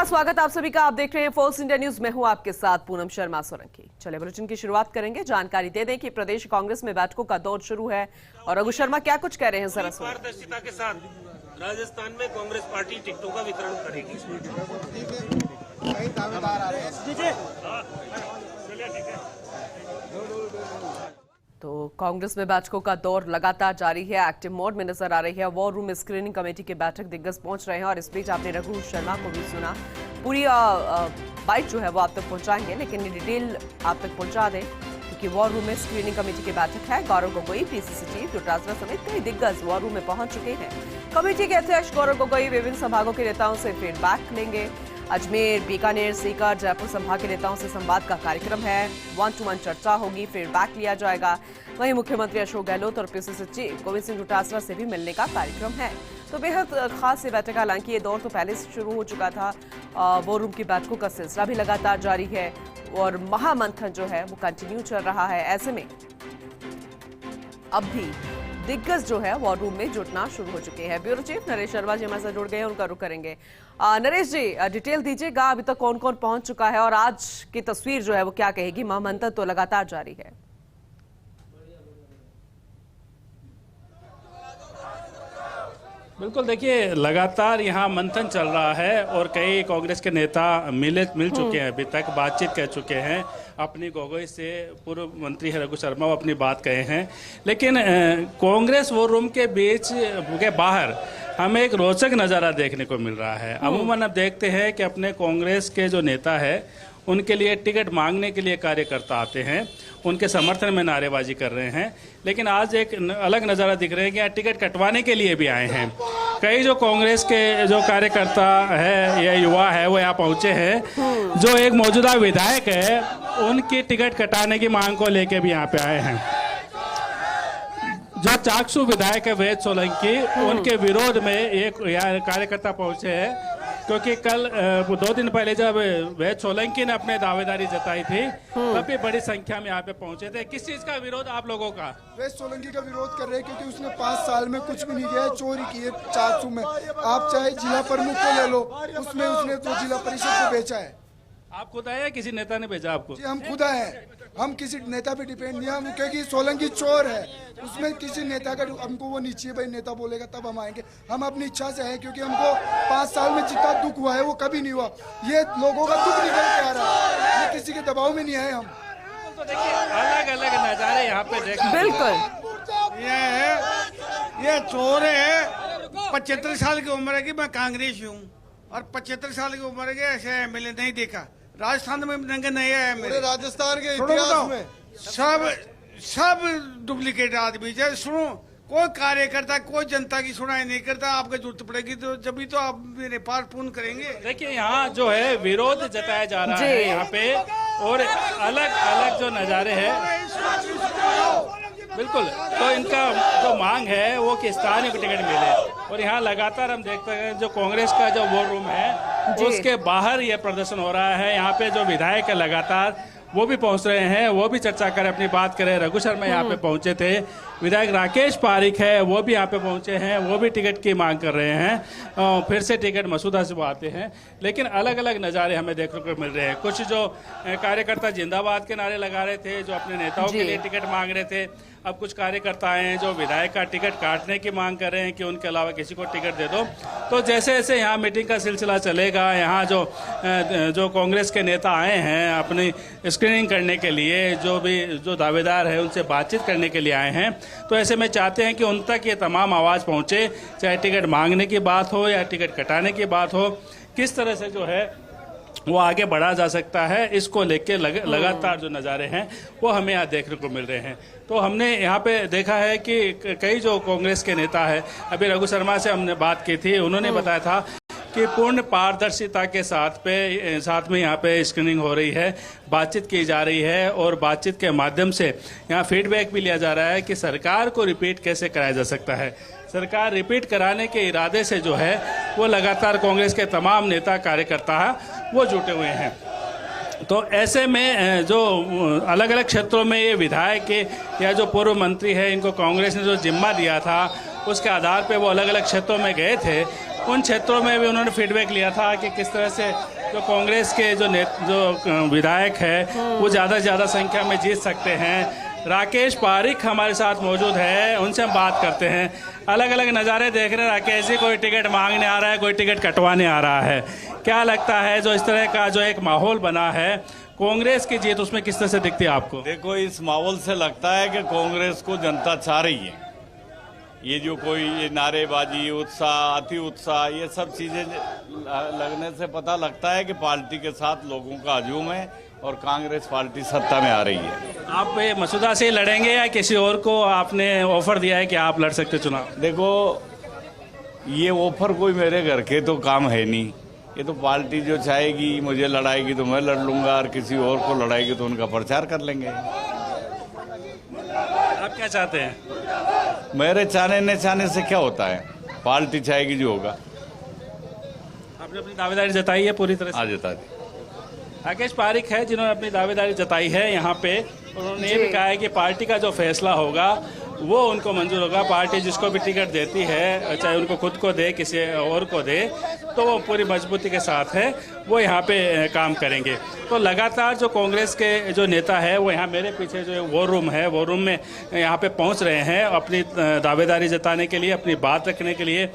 स्वागत आप सभी का। आप देख रहे हैं फोर्स इंडिया न्यूज। मैं हूं आपके साथ पूनम शर्मा सोलंकी। चलिए बुलेटिन की शुरुआत करेंगे। जानकारी दे दें कि प्रदेश कांग्रेस में बैठकों का दौर शुरू है और रघु शर्मा क्या कुछ कह रहे हैं जरा सुनिए। पारदर्शिता के साथ राजस्थान में कांग्रेस पार्टी टिकटों का वितरण करेगी। तो कांग्रेस में बैठकों का दौर लगातार जारी है, एक्टिव मोड में नजर आ रही है। वॉर रूम स्क्रीनिंग कमेटी के बैठक दिग्गज पहुंच रहे हैं और इस बीच आपने रघु शर्मा को भी सुना। पूरी बाइट जो है वो आप तक पहुंचाएंगे, लेकिन ये डिटेल आप तक पहुंचा दें क्योंकि वॉर रूम में स्क्रीनिंग कमेटी की बैठक है। गौरव गोगोई, पीसीसी चीफ डोटासरा समेत कई दिग्गज वॉर रूम में पहुंच चुके हैं। कमेटी के अध्यक्ष गौरव गोगोई विभिन्न संभागों के नेताओं से फीडबैक लेंगे। अजमेर, बीकानेर, सीकर, जयपुर संभाग के नेताओं से संवाद का कार्यक्रम है। 1-to-1 चर्चा होगी, फीडबैक लिया जाएगा। वहीं मुख्यमंत्री अशोक गहलोत और पीसीसी चीफ गोविंद सिंह डोटासरा से भी मिलने का कार्यक्रम है। तो बेहद खास ये बैठक, हालांकि ये दौर तो पहले से शुरू हो चुका था। वॉर रूम की बैठकों का सिलसिला भी लगातार जारी है और महामंथन जो है वो कंटिन्यू चल रहा है। ऐसे में अब भी दिग्गज जो है वॉर रूम में जुटना शुरू हो चुके हैं। ब्यूरो चीफ नरेश शर्मा जी हमारे साथ जुड़ गए हैं, उनका रुख करेंगे। नरेश जी, डिटेल दीजिएगा, अभी तक कौन कौन पहुंच चुका है और आज की तस्वीर जो है वो क्या कहेगी? महामंथन तो लगातार जारी है। बिल्कुल, देखिए लगातार यहाँ मंथन चल रहा है और कई कांग्रेस के नेता मिल चुके हैं, अभी तक बातचीत कर चुके हैं। अपनी गोगोई से पूर्व मंत्री है रघु शर्मा, वो अपनी बात कहे हैं। लेकिन कांग्रेस वॉर रूम के बीच के बाहर हमें एक रोचक नज़ारा देखने को मिल रहा है। अमूमन अब देखते हैं कि अपने कांग्रेस के जो नेता है उनके लिए टिकट मांगने के लिए कार्यकर्ता आते हैं, उनके समर्थन में नारेबाजी कर रहे हैं। लेकिन आज एक अलग नज़ारा दिख रहा है कि यहाँ टिकट कटवाने के लिए भी आए हैं। कई जो कांग्रेस के जो कार्यकर्ता है या युवा है वो यहाँ पहुँचे हैं। जो एक मौजूदा विधायक है उनकी टिकट कटाने की मांग को लेके भी यहाँ पे आए हैं। जो चाकसू विधायक है वेद सोलंकी, उनके विरोध में एक यहाँ कार्यकर्ता पहुँचे हैं क्योंकि कल 2 दिन पहले जब वेद सोलंकी ने अपने दावेदारी जताई थी तब भी बड़ी संख्या में यहाँ पे पहुंचे थे। किस चीज का विरोध आप लोगों का? वेद सोलंकी का विरोध कर रहे हैं क्योंकि उसने 5 साल में कुछ भी नहीं किया है, चोरी की है 400 में। आप चाहे जिला प्रमुख को ले लो, उसमें उसने तो जिला परिषद को बेचा है। आप खुद आए या किसी नेता ने भेजा आपको? जी हम खुद आए हैं, हम किसी नेता पे डिपेंड नहीं है क्योंकि सोलंकी चोर है, उसमें किसी नेता का हमको वो नीचे भाई नेता बोलेगा तब हम आएंगे। हम अपनी इच्छा से आए क्योंकि हमको 5 साल में जितना दुख हुआ है वो कभी नहीं हुआ। ये लोगों का दुख निकल के आ रहा है, ये किसी के दबाव में नहीं आए हम। तो देखिए अलग अलग नजारे यहाँ पे देख। बिल्कुल, ये चोर है। 75 साल की उम्र है कि मैं कांग्रेस हूँ और 75 साल की उम्र के ऐसे एमएलए नहीं देखा। राजस्थान में नंगे नहीं है मेरे राजस्थान के इतिहास में सब डुप्लीकेट आदमी है। सुनो, कोई कार्यकर्ता कोई जनता की सुनाई नहीं करता। आपको जरूरत पड़ेगी तो जब तो आप मेरे पास फोन करेंगे। देखिए यहाँ जो है विरोध जताया जा रहा है यहाँ पे और अलग अलग जो नज़ारे हैं। बिल्कुल, तो इनका जो मांग है वो कि स्थानीय को टिकट मिले और यहाँ लगातार हम देखते हैं जो कांग्रेस का जो वॉर रूम है उसके बाहर ये प्रदर्शन हो रहा है। यहाँ पे जो विधायक है लगातार वो भी पहुंच रहे हैं, वो भी चर्चा करें, अपनी बात करें। रघु शर्मा यहाँ पे पहुंचे थे, विधायक राकेश पारिक है वो भी यहाँ पे पहुंचे हैं, वो भी टिकट की मांग कर रहे हैं। फिर से टिकट मसूदा से वो आते हैं। लेकिन अलग अलग नज़ारे हमें देखने को मिल रहे हैं। कुछ जो कार्यकर्ता जिंदाबाद के नारे लगा रहे थे, जो अपने नेताओं के लिए टिकट मांग रहे थे। अब कुछ कार्यकर्ता हैं जो विधायक का टिकट काटने की मांग कर रहे हैं कि उनके अलावा किसी को टिकट दे दो। तो जैसे जैसे यहाँ मीटिंग का सिलसिला चलेगा, यहाँ जो कांग्रेस के नेता आए हैं अपनी स्क्रीनिंग करने के लिए, जो दावेदार है उनसे बातचीत करने के लिए आए हैं, तो ऐसे में चाहते हैं कि उन तक ये तमाम आवाज़ पहुँचे, चाहे टिकट मांगने की बात हो या टिकट कटाने की बात हो। किस तरह से जो है वो आगे बढ़ा जा सकता है, इसको लेके लगातार जो नज़ारे हैं वो हमें यहाँ देखने को मिल रहे हैं। तो हमने यहाँ पे देखा है कि कई जो कांग्रेस के नेता है, अभी रघु शर्मा से हमने बात की थी, उन्होंने बताया था कि पूर्ण पारदर्शिता के साथ में यहाँ पे स्क्रीनिंग हो रही है, बातचीत की जा रही है और बातचीत के माध्यम से यहाँ फीडबैक भी लिया जा रहा है कि सरकार को रिपीट कैसे कराया जा सकता है। सरकार रिपीट कराने के इरादे से जो है वो लगातार कांग्रेस के तमाम नेता कार्यकर्ता वो जुटे हुए हैं। तो ऐसे में जो अलग अलग क्षेत्रों में ये विधायक या जो पूर्व मंत्री है, इनको कांग्रेस ने जो जिम्मा दिया था उसके आधार पे वो अलग अलग क्षेत्रों में गए थे उन क्षेत्रों में भी उन्होंने फीडबैक लिया था कि किस तरह से जो कांग्रेस के जो विधायक है वो ज़्यादा से ज़्यादा संख्या में जीत सकते हैं। राकेश पारिक हमारे साथ मौजूद है, उनसे हम बात करते हैं। अलग अलग नज़ारे देख रहे हैं राकेश जी, कोई टिकट मांगने आ रहा है, कोई टिकट कटवाने आ रहा है। क्या लगता है जो इस तरह का जो एक माहौल बना है कांग्रेस की जीत, उसमें किस तरह से दिखती है आपको? देखो, इस माहौल से लगता है कि कांग्रेस को जनता चाह रही है। ये जो कोई ये नारेबाजी, उत्साह, अति उत्साह, ये सब चीजें लगने से पता लगता है कि पार्टी के साथ लोगों का हजूम है और कांग्रेस पार्टी सत्ता में आ रही है। आप मसूदा से लड़ेंगे या किसी और को आपने ऑफर दिया है कि आप लड़ सकते चुनाव? देखो, ये ऑफर कोई मेरे घर के तो काम है नहीं। ये तो पार्टी जो चाहेगी, मुझे लड़ाएगी तो मैं लड़ लूंगा, और किसी और को लड़ाएगी तो उनका प्रचार कर लेंगे। आप क्या चाहते हैं? मेरे चाहने न चाहने से क्या होता है, पार्टी चाहेगी जो होगा। आपने अपनी दावेदारी जताई है पूरी तरह से? आ जाता है। राकेश पारिक है जिन्होंने अपनी दावेदारी जताई है यहाँ पे। उन्होंने ये भी कहा है कि पार्टी का जो फैसला होगा वो उनको मंजूर होगा। पार्टी जिसको भी टिकट देती है, चाहे उनको खुद को दे, किसी और को दे, तो वो पूरी मजबूती के साथ है वो यहाँ पे काम करेंगे। तो लगातार जो कांग्रेस के जो नेता है वो यहाँ मेरे पीछे जो वॉर रूम है, वॉर रूम में यहाँ पे पहुँच रहे हैं अपनी दावेदारी जताने के लिए, अपनी बात रखने के लिए,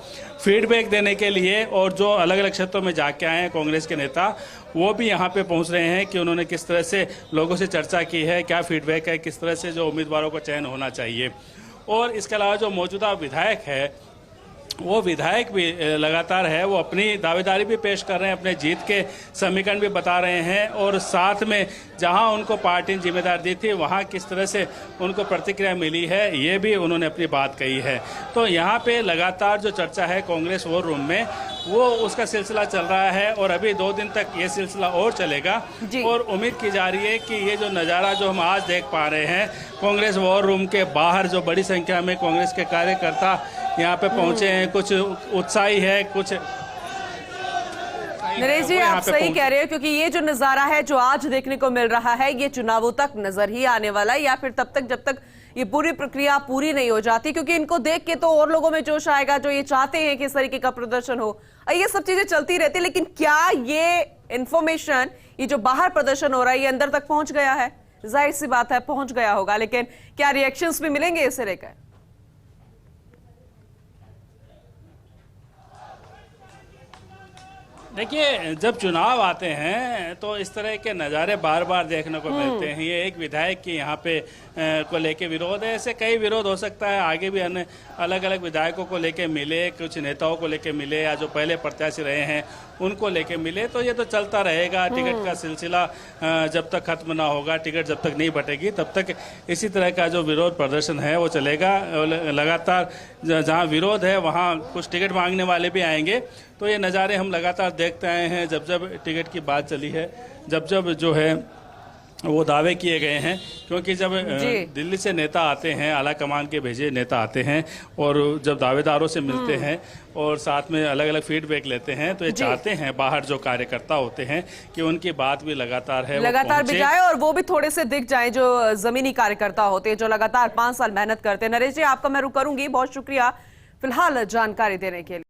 फीडबैक देने के लिए। और जो अलग अलग क्षेत्रों में जाके आए हैं कांग्रेस के नेता, वो भी यहाँ पे पहुँच रहे हैं कि उन्होंने किस तरह से लोगों से चर्चा की है, क्या फीडबैक है, किस तरह से जो उम्मीदवारों का चयन होना चाहिए। और इसके अलावा जो मौजूदा विधायक है, वो विधायक भी लगातार है, वो अपनी दावेदारी भी पेश कर रहे हैं, अपने जीत के समीकरण भी बता रहे हैं। और साथ में जहां उनको पार्टी ने जिम्मेदारी दी थी वहां किस तरह से उनको प्रतिक्रिया मिली है, ये भी उन्होंने अपनी बात कही है। तो यहाँ पे लगातार जो चर्चा है कांग्रेस वॉर रूम में, वो उसका सिलसिला चल रहा है और अभी 2 दिन तक ये सिलसिला और चलेगा। और उम्मीद की जा रही है कि ये जो नज़ारा जो हम आज देख पा रहे हैं कांग्रेस वॉर रूम के बाहर, जो बड़ी संख्या में कांग्रेस के कार्यकर्ता यहाँ पे पहुंचे हैं, कुछ उत्साही है, कुछ नरेश जी आप सही कह रहे हो, क्योंकि ये जो नजारा है जो आज देखने को मिल रहा है ये चुनावों तक नजर ही आने वाला है, या फिर तब तक जब तक ये पूरी प्रक्रिया पूरी नहीं हो जाती। क्योंकि इनको देख के तो और लोगों में जोश आएगा जो ये चाहते हैं कि इस तरीके का प्रदर्शन हो, ये सब चीजें चलती रहती। लेकिन क्या ये इंफॉर्मेशन, ये जो बाहर प्रदर्शन हो रहा है, ये अंदर तक पहुंच गया है? जाहिर सी बात है पहुंच गया होगा, लेकिन क्या रिएक्शंस भी मिलेंगे इसे लेकर? देखिए, जब चुनाव आते हैं तो इस तरह के नज़ारे बार बार देखने को मिलते हैं। ये एक विधायक की यहाँ पे को लेके विरोध है, ऐसे कई विरोध हो सकता है, आगे भी अन्य अलग अलग विधायकों को लेके मिले, कुछ नेताओं को लेके मिले, या जो पहले प्रत्याशी रहे हैं उनको लेके मिले। तो ये तो चलता रहेगा, टिकट का सिलसिला जब तक खत्म ना होगा, टिकट जब तक नहीं बटेगी तब तक इसी तरह का जो विरोध प्रदर्शन है वो चलेगा। लगातार जहाँ विरोध है वहाँ कुछ टिकट मांगने वाले भी आएंगे। तो ये नज़ारे हम लगातार देखते आए हैं, जब जब टिकट की बात चली है, जब जब जो है वो दावे किए गए हैं। क्योंकि जब दिल्ली से नेता आते हैं, आला कमान के भेजे नेता आते हैं, और जब दावेदारों से मिलते हैं और साथ में अलग अलग फीडबैक लेते हैं, तो ये चाहते हैं बाहर जो कार्यकर्ता होते हैं कि उनकी बात भी लगातार भी जाए, और वो भी थोड़े से दिख जाए जो जमीनी कार्यकर्ता होते हैं, जो लगातार 5 साल मेहनत करते हैं। नरेश जी आपका मैं रुक करूंगी, बहुत शुक्रिया फिलहाल जानकारी देने के लिए।